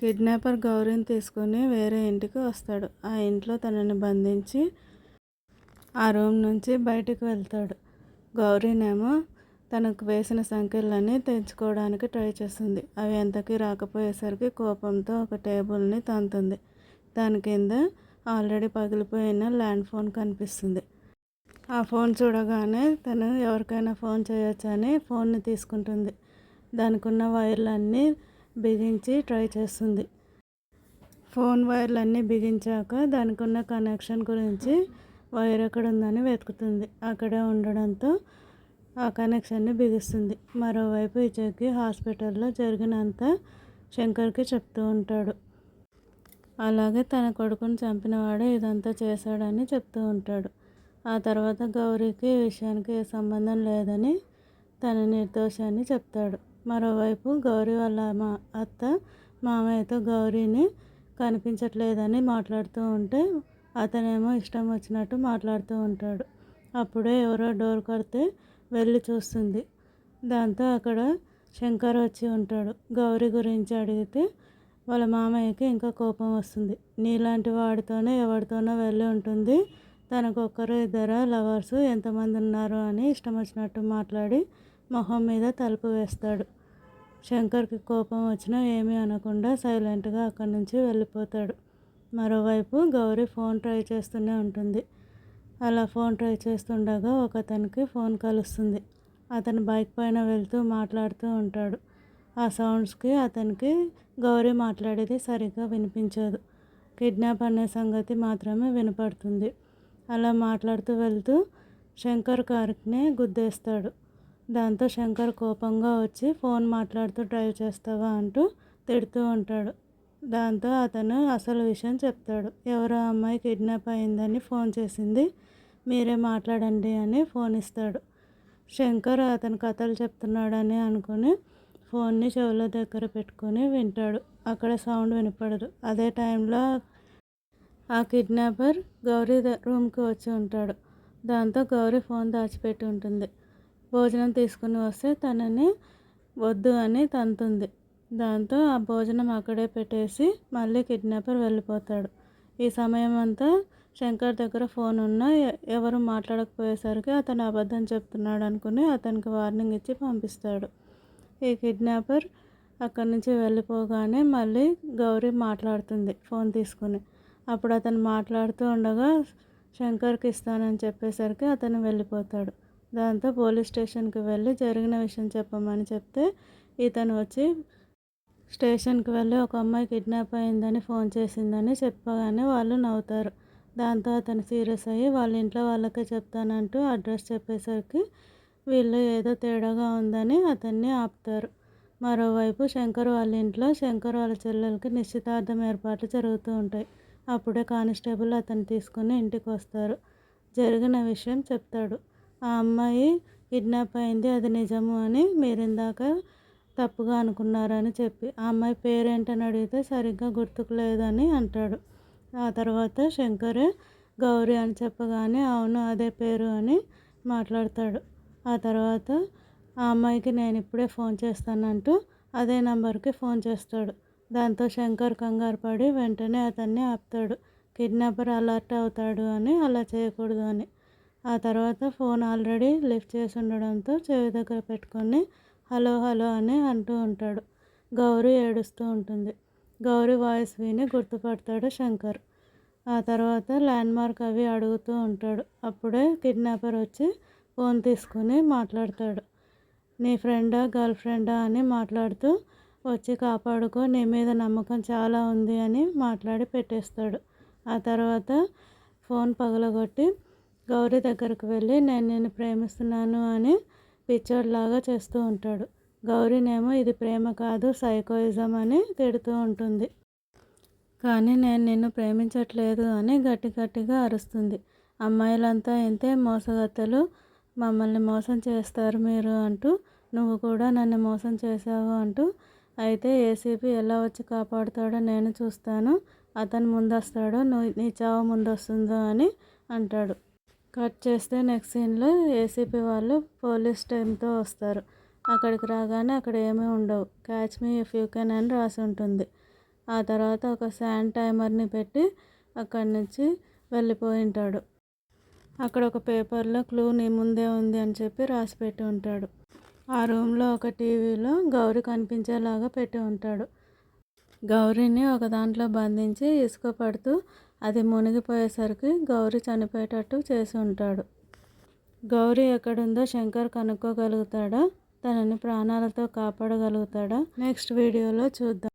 Kidnapper గౌరీని తీసుకుని వేరే ఇంటికి వస్తాడు. ఆ ఇంట్లో తనని బంధించి ఆ రూమ్ నుంచి బయటికి వెళ్తాడు. గౌరీనేమో తనకు వేసిన సంఖ్యలన్నీ తెంచుకోవడానికి ట్రై చేస్తుంది. అవి ఎంతకీ రాకపోయేసరికి కోపంతో ఒక టేబుల్ని తంతుంది. దాని కింద ఆల్రెడీ పగిలిపోయిన ల్యాండ్ ఫోన్ కనిపిస్తుంది. ఆ ఫోన్ చూడగానే తను ఎవరికైనా ఫోన్ చేయొచ్చని ఫోన్ని తీసుకుంటుంది. దానికి ఉన్న వైర్లన్నీ బిగించి ట్రై చేస్తుంది. ఫోన్ వైర్లన్నీ బిగించాక దానికి ఉన్న కనెక్షన్ గురించి వైర్ ఎక్కడ ఉందని వెతుకుతుంది. అక్కడే ఉండడంతో ఆ కనెక్షన్ని బిగిస్తుంది. మరోవైపు ఈ జగ్గి హాస్పిటల్లో జరిగినంత శంకర్కి చెప్తూ ఉంటాడు. అలాగే తన కొడుకుని చంపినవాడే ఇదంతా చేశాడని చెప్తూ ఉంటాడు. ఆ తర్వాత గౌరీకి ఈ విషయానికి ఏ సంబంధం లేదని తన నిర్దోషాన్ని చెప్తాడు. మరోవైపు గౌరీ వాళ్ళ అత్త మామయ్యతో గౌరీని కనిపించట్లేదని మాట్లాడుతూ ఉంటే అతనేమో ఇష్టం వచ్చినట్టు మాట్లాడుతూ ఉంటాడు. అప్పుడే ఎవరో డోర్ కొడితే వెళ్ళి చూస్తుంది. దాంతో అక్కడ శంకర్ వచ్చి ఉంటాడు. గౌరీ గురించి అడిగితే వాళ్ళ మామయ్యకి ఇంకా కోపం వస్తుంది. నీలాంటి వాడితోనే ఎవరితోనో వెళ్ళి ఉంటుంది, తనకు ఒక్కరు ఇద్దరు లవర్సు ఎంతమంది ఉన్నారు అని ఇష్టం వచ్చినట్టు మాట్లాడి మొహం మీద తలుపు వేస్తాడు. శంకర్కి కోపం వచ్చినా ఏమీ అనకుండా సైలెంట్గా అక్కడి నుంచి వెళ్ళిపోతాడు. మరోవైపు గౌరీ ఫోన్ ట్రై చేస్తూనే ఉంటుంది. అలా ఫోన్ ట్రై చేస్తుండగా ఒకతనికి ఫోన్ కలుస్తుంది. అతను బైక్ పైన వెళ్తూ మాట్లాడుతూ ఉంటాడు. ఆ సౌండ్స్కి అతనికి గౌరీ మాట్లాడేది సరిగ్గా వినిపించదు. కిడ్నాప్ అనే సంగతి మాత్రమే వినపడుతుంది. అలా మాట్లాడుతూ వెళ్తూ శంకర్ కార్ని గుద్దేస్తాడు. దాంతో శంకర్ కోపంగా వచ్చి ఫోన్ మాట్లాడుతూ డ్రైవ్ చేస్తావా అంటూ తిడుతూ ఉంటాడు. దాంతో అతను అసలు విషయం చెప్తాడు. ఎవరో అమ్మాయి కిడ్నాప్ అయిందని ఫోన్ చేసింది, మీరే మాట్లాడండి అని ఫోన్ ఇస్తాడు. శంకర్ అతను కథలు చెప్తున్నాడని అనుకుని ఫోన్ని చెవుల దగ్గర పెట్టుకొని వింటాడు. అక్కడ సౌండ్ వినపడదు. అదే టైంలో ఆ కిడ్నాపర్ గౌరీ రూమ్కి వచ్చి ఉంటాడు. దాంతో గౌరీ ఫోన్ దాచిపెట్టి ఉంటుంది. భోజనం తీసుకుని వస్తే తనని వద్దు అని తంతుంది. దాంతో ఆ భోజనం అక్కడే పెట్టేసి మళ్ళీ కిడ్నాపర్ వెళ్ళిపోతాడు. ఈ సమయం అంతా శంకర్ దగ్గర ఫోన్ ఉన్నా ఎవరు మాట్లాడకపోయేసరికి అతను అబద్ధం చెప్తున్నాడు అనుకుని అతనికి వార్నింగ్ ఇచ్చి పంపిస్తాడు. ఈ కిడ్నాపర్ అక్కడి నుంచి వెళ్ళిపోగానే మళ్ళీ గౌరీ మాట్లాడుతుంది ఫోన్ తీసుకుని. అప్పుడు అతను మాట్లాడుతూ ఉండగా శంకర్కి ఇస్తానని చెప్పేసరికి అతను వెళ్ళిపోతాడు. దాంతో పోలీస్ స్టేషన్కి వెళ్ళి జరిగిన విషయం చెప్పమని చెప్తే ఇతను వచ్చి స్టేషన్కి వెళ్ళి ఒక అమ్మాయి కిడ్నాప్ అయిందని ఫోన్ చేసిందని చెప్పగానే వాళ్ళు నవ్వుతారు. దాంతో అతను సీరియస్ అయ్యి వాళ్ళ ఇంట్లో వాళ్ళకే చెప్తానంటూ అడ్రస్ చెప్పేసరికి వీళ్ళు ఏదో తేడాగా ఉందని అతన్ని ఆపుతారు. మరోవైపు శంకర్ వాళ్ళ ఇంట్లో శంకర్ వాళ్ళ చెల్లెలకి నిశ్చితార్థం ఏర్పాట్లు జరుగుతూ ఉంటాయి. అప్పుడే కానిస్టేబుల్ అతను తీసుకుని ఇంటికి వస్తారు. జరిగిన విషయం చెప్తాడు. ఆ అమ్మాయి కిడ్నాప్ అయింది, అది నిజము అని మీరిందాక తప్పుగా అనుకున్నారని చెప్పి ఆ అమ్మాయి పేరేంటని అడిగితే సరిగ్గా గుర్తుకు లేదని అంటాడు. ఆ తర్వాత శంకరే గౌరీ అని చెప్పగానే అవును అదే పేరు అని మాట్లాడతాడు. ఆ తర్వాత ఆ అమ్మాయికి నేను ఇప్పుడే ఫోన్ చేస్తానంటూ అదే నంబర్కి ఫోన్ చేస్తాడు. దాంతో శంకర్ కంగారు పడి వెంటనే అతన్ని ఆపుతాడు. కిడ్నాపర్ అలర్ట్ అవుతాడు అని అలా చేయకూడదు అని. ఆ తర్వాత ఫోన్ ఆల్రెడీ లిఫ్ట్ చేసి ఉండడంతో చెవి దగ్గర పెట్టుకొని హలో హలో అని అంటూ ఉంటాడు. గౌరీ ఏడుస్తూ ఉంటుంది. గౌరీ వాయిస్ విని గుర్తుపడతాడు శంకర్. ఆ తర్వాత ల్యాండ్ మార్క్ అవి అడుగుతూ ఉంటాడు. అప్పుడే కిడ్నాపర్ వచ్చి ఫోన్ తీసుకుని మాట్లాడతాడు. నీ ఫ్రెండా గర్ల్ ఫ్రెండా అని మాట్లాడుతూ వచ్చి కాపాడుకో, నీ మీద నమ్మకం చాలా ఉంది అని మాట్లాడి పెట్టేస్తాడు. ఆ తర్వాత ఫోన్ పగలగొట్టి గౌరీ దగ్గరకు వెళ్ళి నేను నిన్ను ప్రేమిస్తున్నాను అని పిచ్చోడ్లాగా చేస్తూ ఉంటాడు. గౌరీనేమో ఇది ప్రేమ కాదు సైకోయిజం అని తిడుతూ ఉంటుంది. కానీ నేను నిన్ను ప్రేమించట్లేదు అని గట్టి గట్టిగా అరుస్తుంది. అమ్మాయిలంతా ఇంతే మోసగత్తెలు, మమ్మల్ని మోసం చేస్తారు మీరు అంటూ నువ్వు కూడా నన్ను మోసం చేశావు అంటూ అయితే ఏసీపీ ఎలా వచ్చి కాపాడుతాడో నేను చూస్తాను, అతను ముందొస్తాడో నీ చావు ముందొస్తుందో అని అంటాడు. కట్ చేస్తే నెక్స్ట్ సీన్లో ఏసీపీ వాళ్ళు పోలీస్ టీమ్తో వస్తారు. అక్కడికి రాగానే అక్కడ ఏమీ ఉండవు. Catch me if you can అని రాసి ఉంటుంది. ఆ తర్వాత ఒక శాండ్ టైమర్ని పెట్టి అక్కడి నుంచి వెళ్ళిపోయి ఉంటాడు. అక్కడ ఒక పేపర్లో క్లూ నీ ముందే ఉంది అని చెప్పి రాసి పెట్టి ఉంటాడు. ఆ రూమ్లో ఒక టీవీలో గౌరీ కనిపించేలాగా పెట్టి ఉంటాడు. గౌరీని ఒక దాంట్లో బంధించి ఇసుక పడుతూ అది మునిగిపోయేసరికి గౌరీ చనిపోయేటట్టు చేసి ఉంటాడు. గౌరీ ఎక్కడుందో శంకర్ కనుక్కోగలుగుతాడా? తనని ప్రాణాలతో కాపాడగలుగుతాడా? నెక్స్ట్ వీడియోలో చూద్దాం.